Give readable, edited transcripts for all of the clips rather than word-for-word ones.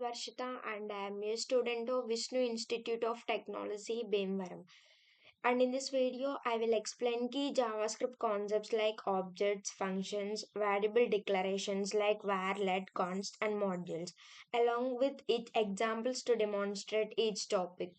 Varshitha and I am a student of Vishnu Institute of Technology, Bhimavaram. And in this video, I will explain key JavaScript concepts like objects, functions, variable declarations like var, let, const, and modules, along with its examples to demonstrate each topic.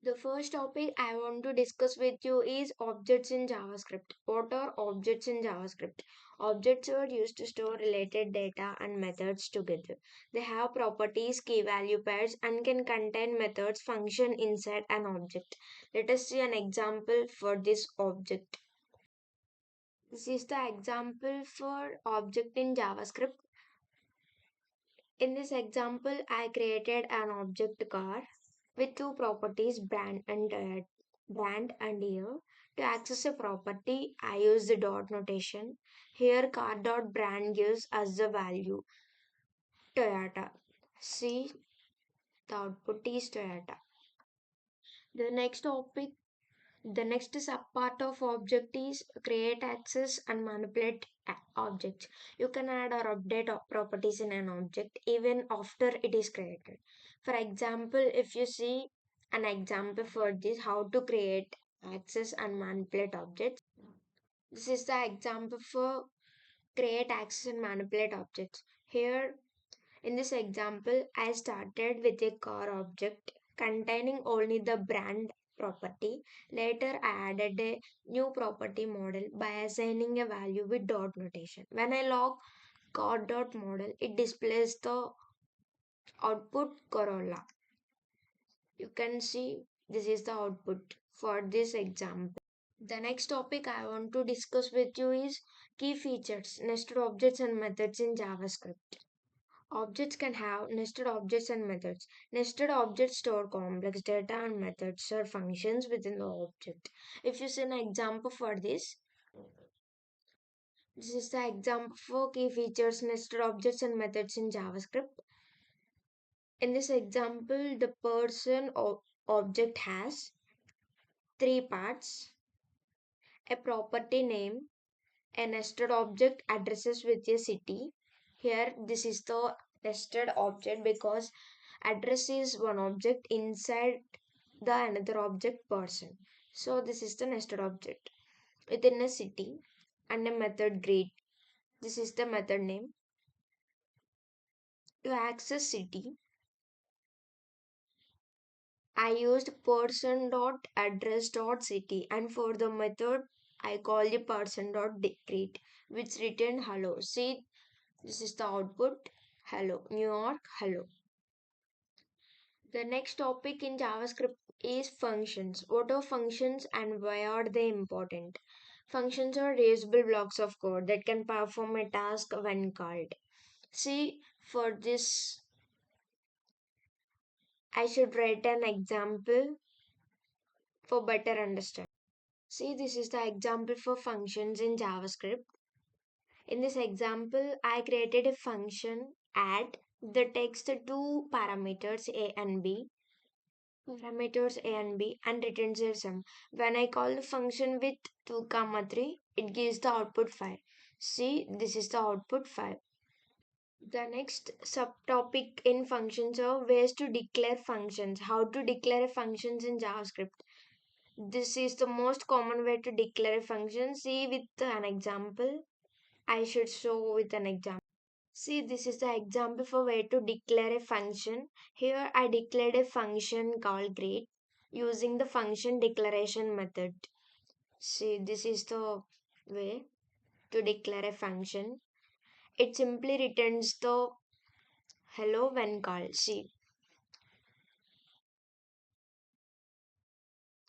The first topic I want to discuss with you is objects in JavaScript. What are objects in JavaScript? Objects are used to store related data and methods together. They have properties, key value pairs, and can contain methods function inside an object. Let us see an example for this object. This is the example for object in JavaScript. In this example, I created an object car with two properties brand and year. To access a property, I use the dot notation. Here car.brand gives us the value Toyota. See, the output is Toyota. The next topic, the next subpart of object is create, access, and manipulate objects. You can add or update properties in an object even after it is created. For example, if you see an example for this, how to create, access, and manipulate objects. This is the example for create, access, and manipulate objects. Here in this example, I started with a car object containing only the brand property. Later, I added a new property model by assigning a value with dot notation. When I log car.model, it displays the output Corolla. You can see this is the output for this example. The next topic I want to discuss with you is key features, nested objects and methods in JavaScript. Objects can have nested objects and methods. Nested objects store complex data and methods or functions within the object. If you see an example for this, this is the example for key features, nested objects and methods in JavaScript. In this example, the object has three parts: a property name, a nested object addresses with a city. Here, this is the nested object because address is one object inside the another object person. So this is the nested object within a city and a method greet. This is the method name. To access city, I used person.address.city, and for the method I call the person.greet which return hello. See, this is the output hello, New York, hello. The next topic in JavaScript is functions. What are functions and why are they important? Functions are reusable blocks of code that can perform a task when called. See, for this, I should write an example for better understanding. See, this is the example for functions in JavaScript. In this example, I created a function add that takes the two parameters A and B and returns their sum. When I call the function with 2, 3, it gives the output 5. See, this is the output 5. The next subtopic in functions are ways to declare functions. How to declare functions in JavaScript. This is the most common way to declare a function. See with an example. I should show with an example. See, this is the example for way to declare a function. Here I declared a function called greet using the function declaration method. See, this is the way to declare a function. It simply returns the hello when called. See,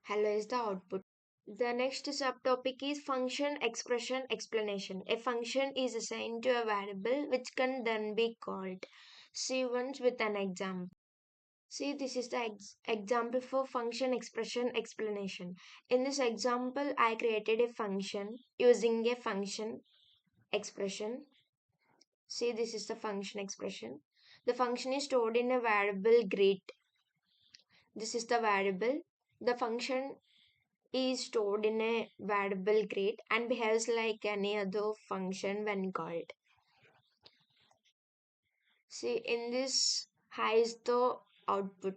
hello is the output. The next subtopic is function expression explanation. A function is assigned to a variable which can then be called. See once with an example. See, this is the example for function expression explanation. In this example, I created a function using a function expression. See, this is the function expression. The function is stored in a variable greet. This is the variable. The function is stored in a variable greet and behaves like any other function when called. See, in this hides the output.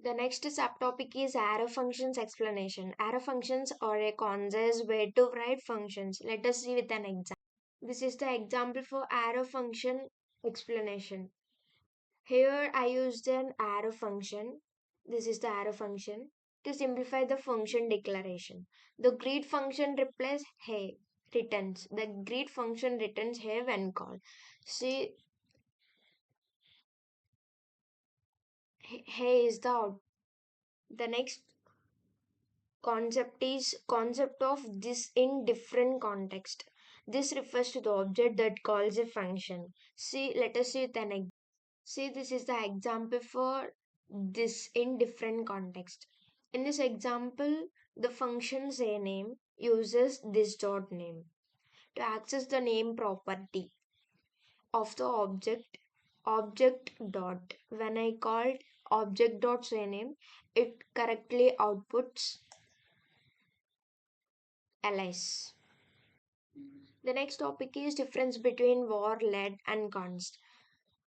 The next subtopic is arrow functions explanation. Arrow functions are a concise way to write functions. Let us see with an example. This is the example for arrow function explanation. Here I used an arrow function. This is the arrow function to simplify the function declaration. The greet function replaces hey returns. The greet function returns hey when called. See, hey is the out. The next concept is concept of this in different context. This refers to the object that calls a function. See, let us see with an example. See, this is the example for this in different context. In this example, the function say name uses this dot name to access the name property of the object dot. When I called object dot say name, it correctly outputs ls. The next topic is difference between var, let, and const.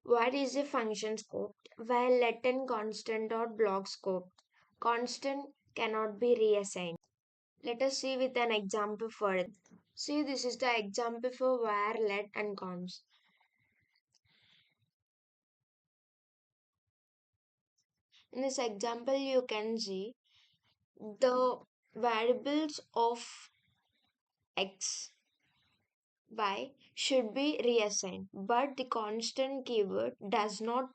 Var is a function scope, while let and constant or block scope. Constant cannot be reassigned. Let us see with an example for it. See, this is the example for var, let, and const. In this example, you can see the variables of x, y should be reassigned, but the constant keyword does not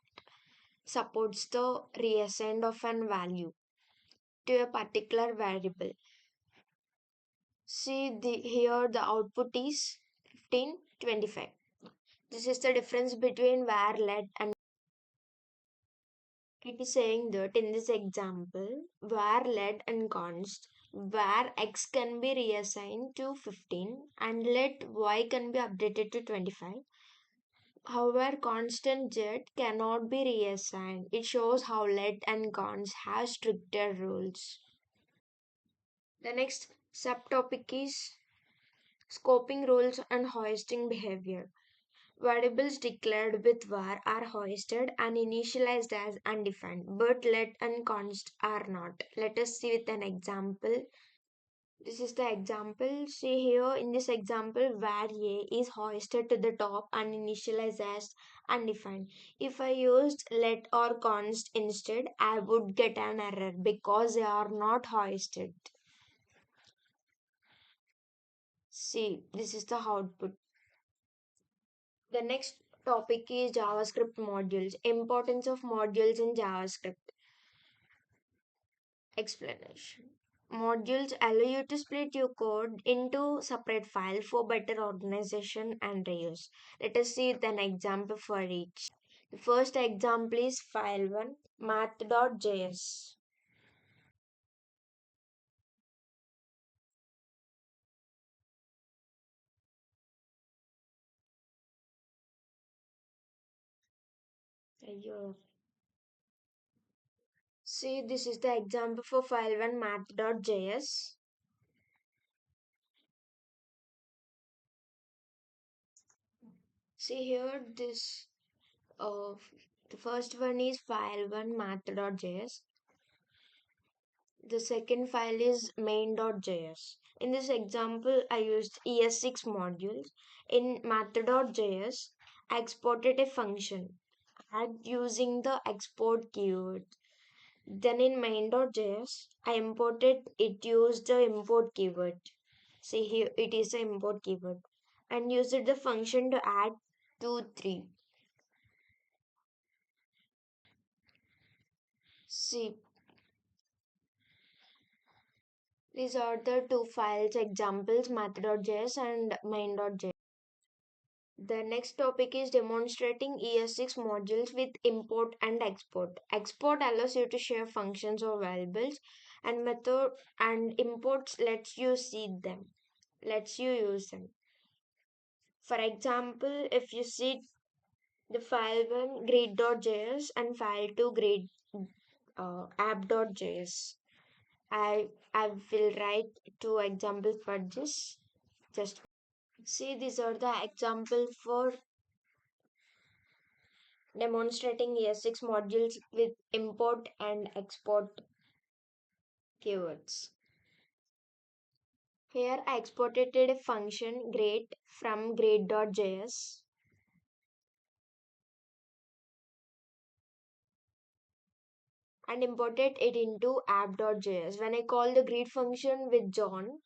supports the reassign of an value to a particular variable. See here the output is 15, 25. This is the difference between var, let, and it is saying that in this example var, let, and const var x can be reassigned to 15 and let y can be updated to 25. However, constant z cannot be reassigned. It shows how let and const have stricter rules. The next subtopic is scoping rules and hoisting behavior. Variables declared with var are hoisted and initialized as undefined, but let and const are not. Let us see with an example. This is the example. See here in this example, var a is hoisted to the top and initialized as undefined. If I used let or const instead, I would get an error because they are not hoisted. See, this is the output. The next topic is JavaScript modules. Importance of modules in JavaScript. Explanation. Modules allow you to split your code into separate files for better organization and reuse. Let us see an example for each. The first example is file 1 math.js. Ayyo. See, this is the example for file 1 math.js. See here, this the first one is file 1 math.js. The second file is main.js. In this example, I used ES6 modules. In math.js, I exported a function add using the export keyword. Then in main.js, I imported it used the import keyword. See here, it is the import keyword. And used the function to add 2, 3. See, these are the two files examples math.js and main.js. The next topic is demonstrating ES6 modules with import and export. Export allows you to share functions or variables and method and imports lets you see them, lets you use them. For example, if you see the file 1 grid.js and file 2 grid app.js. I will write two examples for this. Just see these are the example for demonstrating ES6 modules with import and export keywords. Here I exported a function grade from grade.js and imported it into app.js. When I call the greet function with John,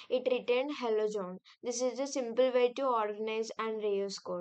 it returned hello John. This is a simple way to organize and reuse code.